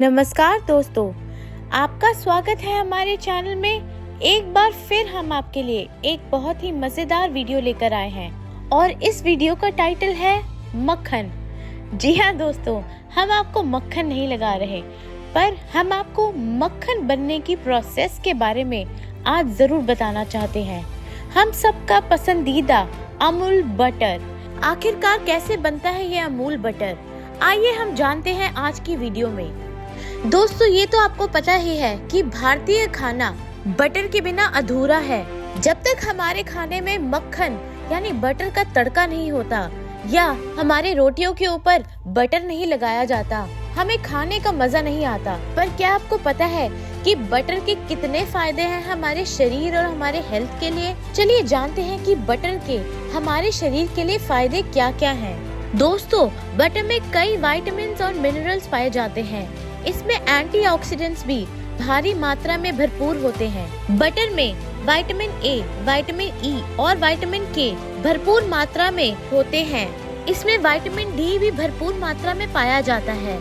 नमस्कार दोस्तों, आपका स्वागत है हमारे चैनल में। एक बार फिर हम आपके लिए एक बहुत ही मज़ेदार वीडियो लेकर आए हैं और इस वीडियो का टाइटल है मक्खन। जी हाँ दोस्तों, हम आपको मक्खन नहीं लगा रहे, पर हम आपको मक्खन बनने की प्रोसेस के बारे में आज ज़रूर बताना चाहते हैं। हम सबका पसंदीदा अमूल बटर। आखिरकार कैसे बनता है ये अमूल बटर, आइए हम जानते हैं आज की वीडियो में। दोस्तों, ये तो आपको पता ही है कि भारतीय खाना बटर के बिना अधूरा है। जब तक हमारे खाने में मक्खन यानी बटर का तड़का नहीं होता या हमारे रोटियों के ऊपर बटर नहीं लगाया जाता, हमें खाने का मजा नहीं आता। पर क्या आपको पता है कि बटर के कितने फायदे हैं हमारे शरीर और हमारे हेल्थ के लिए? चलिए जानते हैं कि बटर के हमारे शरीर के लिए फायदे क्या क्या हैं। दोस्तों, बटर में कई विटामिन्स और मिनरल्स पाए जाते हैं। इसमें एंटीऑक्सीडेंट्स भी भारी मात्रा में भरपूर होते हैं। बटर में विटामिन ए, विटामिन ई और विटामिन के भरपूर मात्रा में होते हैं। इसमें विटामिन डी भी भरपूर मात्रा में पाया जाता है।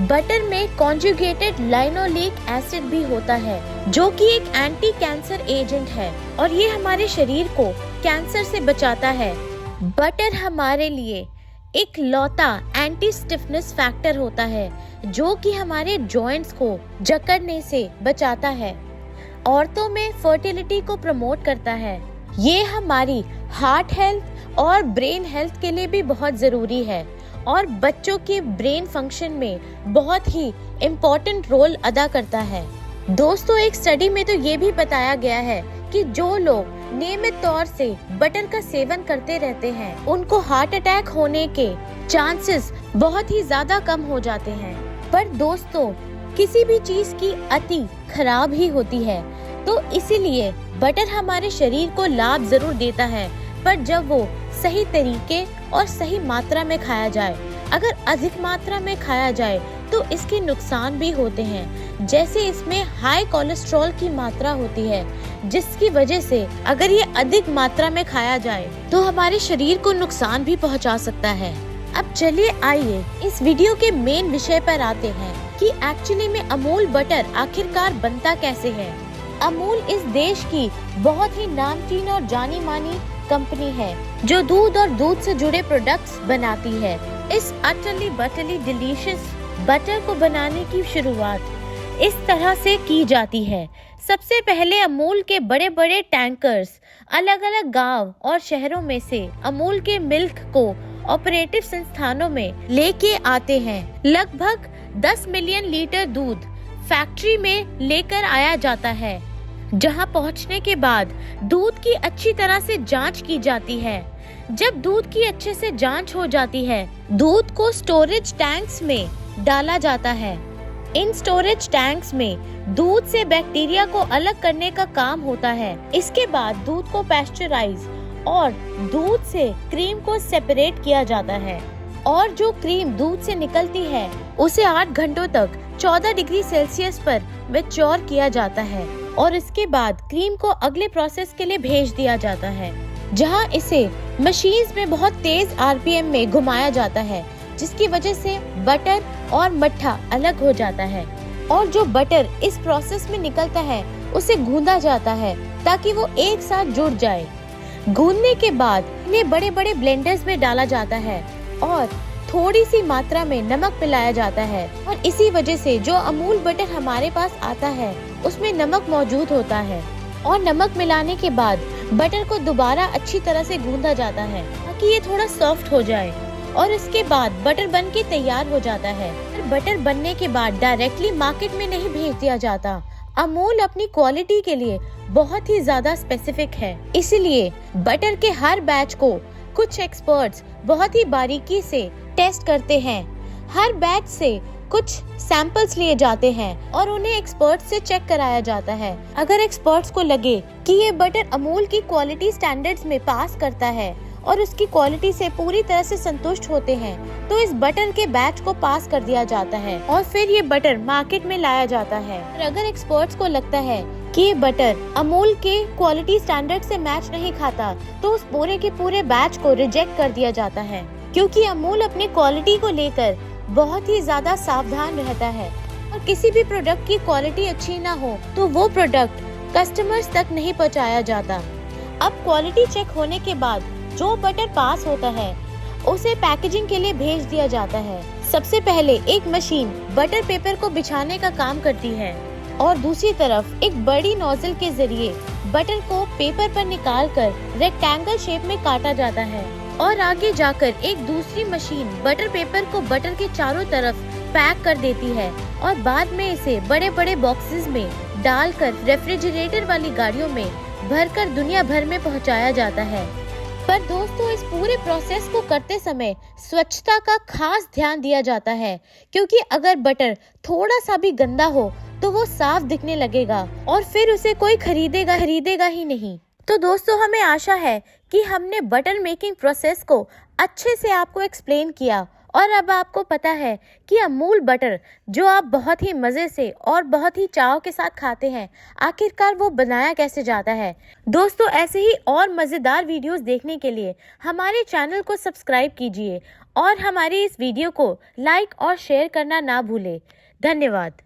बटर में कॉन्जुगेटेड लिनोलेनिक एसिड भी होता है, जो कि एक एंटी कैंसर एजेंट है और ये हमारे शरीर को कैंसर से बचाता है। बटर हमारे लिए एक लौता एंटी स्टिफनेस फैक्टर होता है, जो कि हमारे जॉइंट्स को जकड़ने से बचाता है। औरतों में फर्टिलिटी को प्रमोट करता है। ये हमारी हार्ट हेल्थ और ब्रेन हेल्थ के लिए भी बहुत ज़रूरी है और बच्चों के ब्रेन फंक्शन में बहुत ही इम्पोर्टेंट रोल अदा करता है। दोस्तों, एक स्टडी में तो ये भी बताया गया है कि जो लोग नियमित तौर से बटर का सेवन करते रहते हैं, उनको हार्ट अटैक होने के चांसेस बहुत ही ज्यादा कम हो जाते हैं। पर दोस्तों, किसी भी चीज की अति खराब ही होती है, तो इसीलिए बटर हमारे शरीर को लाभ जरूर देता है, पर जब वो सही तरीके और सही मात्रा में खाया जाए। अगर अधिक मात्रा में खाया जाए तो इसके नुकसान भी होते हैं, जैसे इसमें हाई कोलेस्ट्रॉल की मात्रा होती है, जिसकी वजह से अगर ये अधिक मात्रा में खाया जाए तो हमारे शरीर को नुकसान भी पहुंचा सकता है। अब चलिए आइए इस वीडियो के मेन विषय पर आते हैं कि एक्चुअली में अमूल बटर आखिरकार बनता कैसे है। अमूल इस देश की बहुत ही नामचीन और जानी मानी कंपनी है, जो दूध और दूध से जुड़े प्रोडक्ट्स बनाती है। इस अटली बटली डिलीशियस बटर को बनाने की शुरुआत इस तरह से की जाती है। सबसे पहले अमूल के बड़े बड़े टैंकर्स अलग अलग गांव और शहरों में से अमूल के मिल्क को ऑपरेटिव संस्थानों में लेके आते हैं। लगभग 10 मिलियन लीटर दूध फैक्ट्री में लेकर आया जाता है, जहां पहुंचने के बाद दूध की अच्छी तरह से जांच की जाती है। जब दूध की अच्छे से जांच हो जाती है, दूध को स्टोरेज टैंक्स में डाला जाता है। इन स्टोरेज टैंक्स में दूध से बैक्टीरिया को अलग करने का काम होता है। इसके बाद दूध को पैस्चराइज और दूध से क्रीम को सेपरेट किया जाता है और जो क्रीम दूध से निकलती है उसे 8 घंटों तक 14 डिग्री सेल्सियस पर मैच्योर किया जाता है और इसके बाद क्रीम को अगले प्रोसेस के लिए भेज दिया जाता है, जहां इसे मशीन्स में बहुत तेज आरपीएम में घुमाया जाता है, जिसकी वजह से बटर और मट्ठा अलग हो जाता है और जो बटर इस प्रोसेस में निकलता है उसे गूंदा जाता है ताकि वो एक साथ जुड़ जाए। गूंदने के बाद इन्हें बड़े बड़े ब्लेंडर्स में डाला जाता है और थोड़ी सी मात्रा में नमक मिलाया जाता है और इसी वजह से जो अमूल बटर हमारे पास आता है उसमें नमक मौजूद होता है और नमक मिलाने के बाद बटर को दोबारा अच्छी तरह से गूंदा जाता है ताकि ये थोड़ा सॉफ्ट हो जाए और इसके बाद बटर बन के तैयार हो जाता है। बटर बनने के बाद डायरेक्टली मार्केट में नहीं भेज दिया जाता। अमूल अपनी क्वालिटी के लिए बहुत ही ज्यादा स्पेसिफिक है, इसलिए बटर के हर बैच को कुछ एक्सपर्ट्स बहुत ही बारीकी से टेस्ट करते हैं। हर बैच से कुछ सैंपल्स लिए जाते हैं और उन्हें एक्सपर्ट्स से चेक कराया जाता है। अगर एक्सपर्ट्स को लगे कि ये बटर अमूल की क्वालिटी स्टैंडर्ड्स में पास करता है और उसकी क्वालिटी से पूरी तरह से संतुष्ट होते हैं, तो इस बटर के बैच को पास कर दिया जाता है और फिर ये बटर मार्केट में लाया जाता है। और अगर एक्सपर्ट्स को लगता है कि ये बटर अमूल के क्वालिटी स्टैंडर्ड से मैच नहीं खाता, तो उस पूरे के पूरे बैच को रिजेक्ट कर दिया जाता है, क्योंकि अमूल अपनी क्वालिटी को लेकर बहुत ही ज्यादा सावधान रहता है। और किसी भी प्रोडक्ट की क्वालिटी अच्छी ना हो तो वो प्रोडक्ट कस्टमर्स तक नहीं पहुंचाया जाता। अब क्वालिटी चेक होने के बाद जो बटर पास होता है उसे पैकेजिंग के लिए भेज दिया जाता है। सबसे पहले एक मशीन बटर पेपर को बिछाने का काम करती है और दूसरी तरफ एक बड़ी नोजल के जरिए बटर को पेपर पर निकालकर रेक्टेंगल शेप में काटा जाता है और आगे जाकर एक दूसरी मशीन बटर पेपर को बटर के चारों तरफ पैक कर देती है और बाद में इसे बड़े बड़े बॉक्सेस में डालकर रेफ्रिजरेटर वाली गाड़ियों में भरकर दुनिया भर में पहुंचाया जाता है। पर दोस्तों, इस पूरे प्रोसेस को करते समय स्वच्छता का खास ध्यान दिया जाता है, क्योंकि अगर बटर थोड़ा सा भी गंदा हो तो वो साफ दिखने लगेगा और फिर उसे कोई खरीदेगा ही नहीं। तो दोस्तों, हमें आशा है कि हमने बटर मेकिंग प्रोसेस को अच्छे से आपको एक्सप्लेन किया और अब आपको पता है कि अमूल बटर जो आप बहुत ही मज़े से और बहुत ही चाव के साथ खाते हैं, आखिरकार वो बनाया कैसे जाता है। दोस्तों, ऐसे ही और मज़ेदार वीडियोस देखने के लिए हमारे चैनल को सब्सक्राइब कीजिए और हमारी इस वीडियो को लाइक और शेयर करना ना भूलें। धन्यवाद।